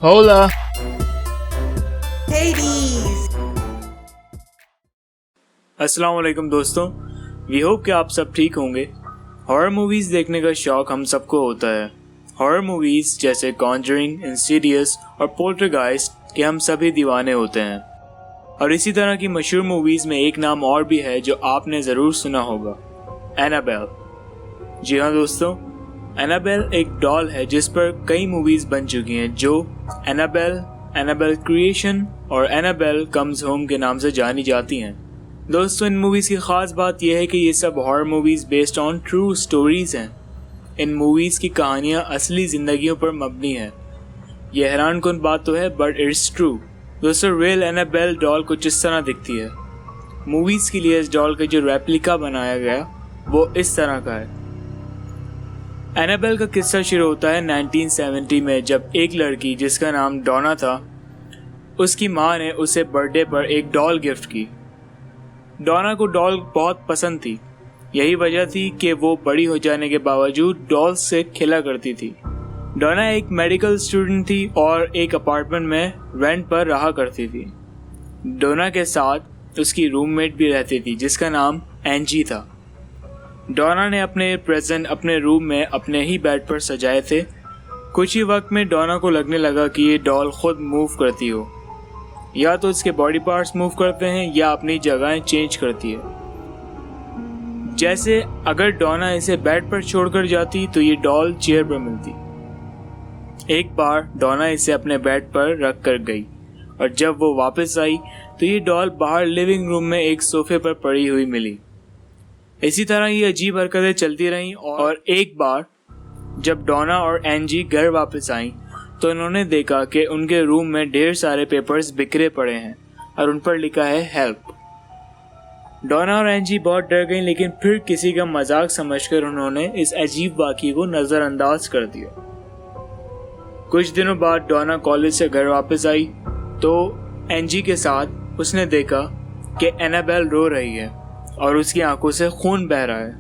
Hola! Hades! अस्सलाम वालेकुम दोस्तों, वी होप कि आप सब ठीक होंगे। हॉरर मूवीज़ देखने का शौक़ हम सबको होता है। हॉरर मूवीज़ जैसे कॉन्जरिंग, इंसीडियस और पोल्टरगाइस्ट के हम सभी दीवाने होते हैं। और इसी तरह की मशहूर मूवीज़ में एक नाम और भी है जो आपने ज़रूर सुना होगा, एनाबेल। जी हाँ दोस्तों, एनाबेल एक डॉल है जिस पर कई मूवीज़ बन चुकी हैं जो एनाबेल, एनाबेल क्रिएशन और एनाबेल कम्स होम के नाम से जानी जाती हैं। दोस्तों, इन मूवीज़ की ख़ास बात यह है कि ये सब horror movies based on true stories हैं। इन मूवीज़ की कहानियाँ असली ज़िंदगियों पर मबनी हैं। यह हैरानकुन बात तो है, बट इट्स ट्रू। दोस्तों, रियल एनाबेल डॉल कुछ इस तरह दिखती है। मूवीज़ के लिए इस डॉल का जो रेप्लिका बनाया गया वो इस तरह का है। एनाबेल का किस्सा शुरू होता है 1970 में, जब एक लड़की जिसका नाम डोना था, उसकी माँ ने उसे बर्थडे पर एक डॉल गिफ्ट की। डोना को डॉल बहुत पसंद थी। यही वजह थी कि वो बड़ी हो जाने के बावजूद डॉल से खेला करती थी। डोना एक मेडिकल स्टूडेंट थी और एक अपार्टमेंट में रेंट पर रहा करती थी। डोना के साथ उसकी रूममेट भी रहती थी जिसका नाम एंजी था। डोना ने अपने प्रेजेंट अपने रूम में अपने ही बेड पर सजाए थे। कुछ ही वक्त में डोना को लगने लगा कि ये डॉल खुद मूव करती हो, या तो इसके बॉडी पार्ट्स मूव करते हैं या अपनी जगहें चेंज करती है। जैसे अगर डोना इसे बेड पर छोड़कर जाती तो ये डॉल चेयर पर मिलती। एक बार डोना इसे अपने बेड पर रख कर गई और जब वो वापस आई तो ये डॉल बाहर लिविंग रूम में एक सोफे पर पड़ी हुई मिली। इसी तरह ये अजीब हरकतें चलती रहीं और एक बार जब डोना और एंजी घर वापस आईं तो उन्होंने देखा कि उनके रूम में ढेर सारे पेपर्स बिखरे पड़े हैं और उन पर लिखा है हेल्प। डोना और एंजी बहुत डर गईं, लेकिन फिर किसी का मजाक समझकर उन्होंने इस अजीब वाक़ये को नज़रअंदाज कर दिया। कुछ दिनों बाद डोना कॉलेज से घर वापस आई तो एंजी के साथ उसने देखा कि एनाबेल रो रही है और उसकी आंखों से खून बह रहा है।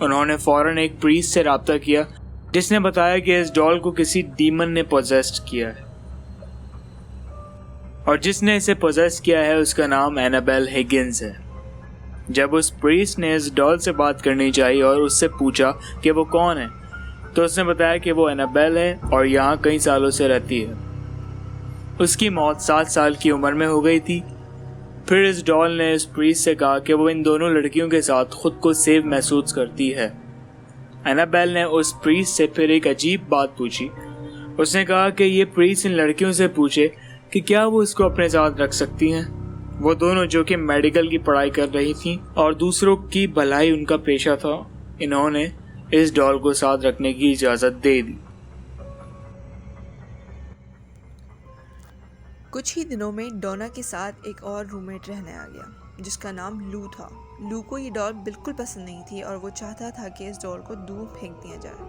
उन्होंने फौरन एक प्रीस्ट से राब्ता किया जिसने बताया कि इस डॉल को किसी डीमन ने पोजेस्ड किया है और जिसने इसे पोजेस किया है उसका नाम एनाबेल हिगिंस है। जब उस प्रीस्ट ने इस डॉल से बात करनी चाहिए और उससे पूछा कि वो कौन है तो उसने बताया कि वो एनाबेल है और यहाँ कई सालों से रहती है। उसकी मौत 7 साल की उम्र में हो गई थी। फिर इस डॉल ने इस प्रीस्ट से कहा कि वो इन दोनों लड़कियों के साथ खुद को सेफ महसूस करती है। एनाबेल ने उस प्रीस्ट से फिर एक अजीब बात पूछी। उसने कहा कि ये प्रीस्ट इन लड़कियों से पूछे कि क्या वो इसको अपने साथ रख सकती हैं। वो दोनों जो कि मेडिकल की पढ़ाई कर रही थीं और दूसरों की भलाई उनका पेशा था, इन्होंने इस डॉल को साथ रखने की इजाज़त दे दी। कुछ ही दिनों में डोना के साथ एक और रूममेट रहने आ गया जिसका नाम लू था। लू को ये डॉल बिल्कुल पसंद नहीं थी और वो चाहता था कि इस डॉल को दूर फेंक दिया जाए,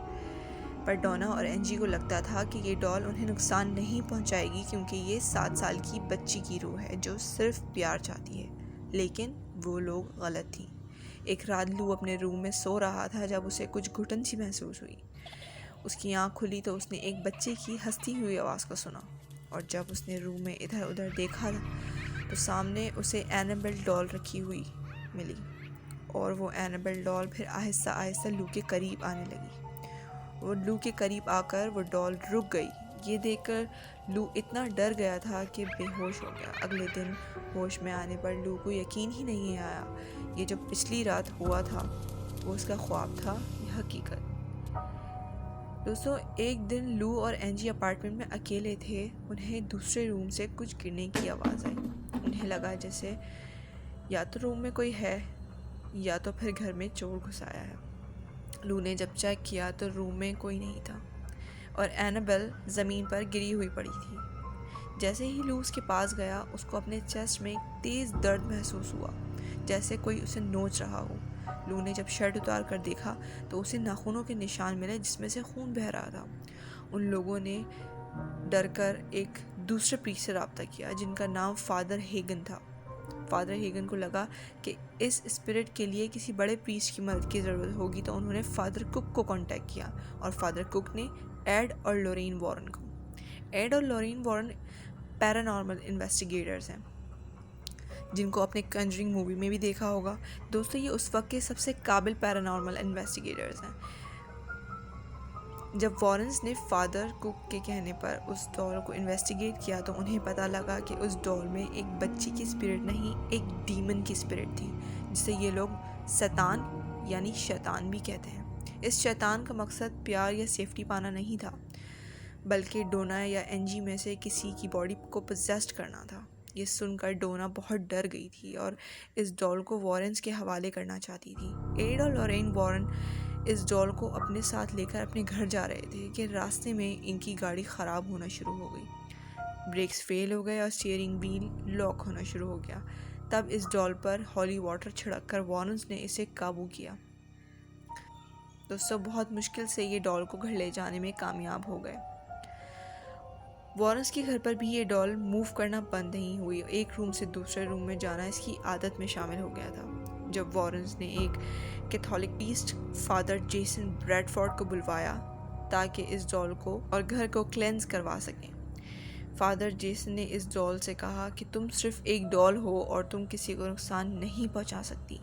पर डोना और एंजी को लगता था कि ये डॉल उन्हें नुकसान नहीं पहुंचाएगी क्योंकि ये 7 साल की बच्ची की रूह है जो सिर्फ प्यार चाहती है। लेकिन वो लोग गलत थी। एक रात लू अपने रूम में सो रहा था जब उसे कुछ घुटन सी महसूस हुई। उसकी आँख खुली तो उसने एक बच्चे की हंसती हुई आवाज़ को सुना और जब उसने रूम में इधर उधर देखा तो सामने उसे एनाबेल डॉल रखी हुई मिली और वो एनाबेल डॉल फिर आहिस्ता आहिस्ता लू के करीब आने लगी। वो लू के करीब आकर वो डॉल रुक गई। ये देखकर लू इतना डर गया था कि बेहोश हो गया। अगले दिन होश में आने पर लू को यकीन ही नहीं आया ये जो पिछली रात हुआ था वो उसका ख्वाब था या हकीकत। दोस्तों, एक दिन लू और एंजी अपार्टमेंट में अकेले थे। उन्हें दूसरे रूम से कुछ गिरने की आवाज़ आई। उन्हें लगा जैसे या तो रूम में कोई है या तो फिर घर में चोर घुस आया है। लू ने जब चेक किया तो रूम में कोई नहीं था और एनाबेल ज़मीन पर गिरी हुई पड़ी थी। जैसे ही लू उसके पास गया उसको अपने चेस्ट में एक तेज़ दर्द महसूस हुआ, जैसे कोई उसे नोच रहा हो। लू ने जब शर्ट उतार कर देखा तो उसे नाखूनों के निशान मिले जिसमें से खून बह रहा था। उन लोगों ने डर कर एक दूसरे प्रीस्ट से रब्ता किया जिनका नाम फादर हेगन था। फादर हेगन को लगा कि इस स्पिरिट के लिए किसी बड़े प्रीस्ट की मदद की ज़रूरत होगी, तो उन्होंने फादर कुक को कांटेक्ट किया और फादर कुक ने एड और लोरेन वॉरेन को। एड और लॉरेन वॉरेन पैरानॉर्मल इन्वेस्टिगेटर्स हैं, जिनको आपने कंजरिंग मूवी में भी देखा होगा। दोस्तों, ये उस वक्त के सबसे काबिल पैरानॉर्मल इन्वेस्टिगेटर्स हैं। जब वॉरेंस ने फादर कुक के कहने पर उस डॉल को इन्वेस्टिगेट किया तो उन्हें पता लगा कि उस डॉल में एक बच्ची की स्पिरिट नहीं, एक डीमन की स्पिरिट थी, जिसे ये लोग शैतान यानी शैतान भी कहते हैं। इस शैतान का मकसद प्यार या सेफ्टी पाना नहीं था, बल्कि डोना या एंजी में से किसी की बॉडी को पोजेस्ट करना था। ये सुनकर डोना बहुत डर गई थी और इस डॉल को वॉरेंस के हवाले करना चाहती थी। एड और लॉरेन वॉरेन इस डॉल को अपने साथ लेकर अपने घर जा रहे थे कि रास्ते में इनकी गाड़ी ख़राब होना शुरू हो गई। ब्रेक्स फेल हो गए और स्टीयरिंग व्हील लॉक होना शुरू हो गया। तब इस डॉल पर हॉली वाटर छिड़ककर वॉरेंस ने इसे काबू किया। दोस्तों, बहुत मुश्किल से ये डॉल को घर ले जाने में कामयाब हो गए। वॉरेंस के घर पर भी ये डॉल मूव करना बंद नहीं हुई। एक रूम से दूसरे रूम में जाना इसकी आदत में शामिल हो गया था। जब वॉरेंस ने एक Catholic priest father Jason Bradford को बुलवाया ताकि इस डॉल को और घर को क्लेंस करवा सकें। फादर जेसन ने इस डॉल से कहा कि तुम सिर्फ एक डॉल हो और तुम किसी को नुकसान नहीं पहुंचा सकती।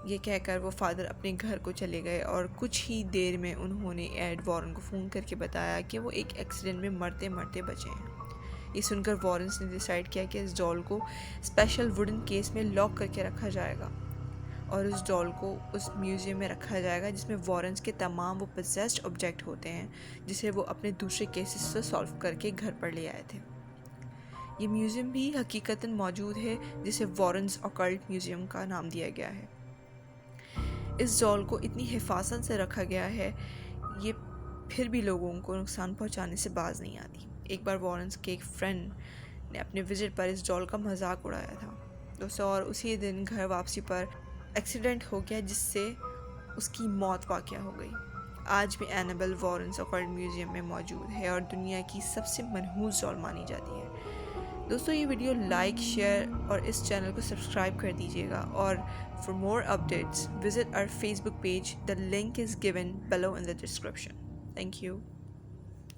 ये कहकर वो फादर अपने घर को चले गए और कुछ ही देर में उन्होंने एड वॉरेन को फ़ोन करके बताया कि वो एक एक्सीडेंट में मरते मरते बचे हैं। ये सुनकर वॉरेंस ने डिसाइड किया कि इस डॉल को स्पेशल वुडन केस में लॉक करके रखा जाएगा और उस डॉल को उस म्यूज़ियम में रखा जाएगा जिसमें वॉरेंस के तमाम वो पोजेस्ड ऑब्जेक्ट होते हैं जिसे वो अपने दूसरे केसेस से सॉल्व करके घर पर ले आए थे। ये म्यूज़ियम भी हकीकतन मौजूद है, जिसे वॉरेंस ऑकल्ट म्यूज़ियम का नाम दिया गया है। इस डॉल को इतनी हिफाजत से रखा गया है, ये फिर भी लोगों को नुकसान पहुंचाने से बाज नहीं आती। एक बार वॉरेंस के एक फ्रेंड ने अपने विजिट पर इस डॉल का मजाक उड़ाया था दोस्तों, और उसी दिन घर वापसी पर एक्सीडेंट हो गया जिससे उसकी मौत वाक़या हो गई। आज भी एनाबेल वॉरेंस ऑकल्ट म्यूज़ियम में मौजूद है और दुनिया की सबसे मनहूस डॉल मानी जाती है। दोस्तों, ये वीडियो लाइक, शेयर और इस चैनल को सब्सक्राइब कर दीजिएगा। और for more updates visit our Facebook page. The link is given below in the description. Thank you.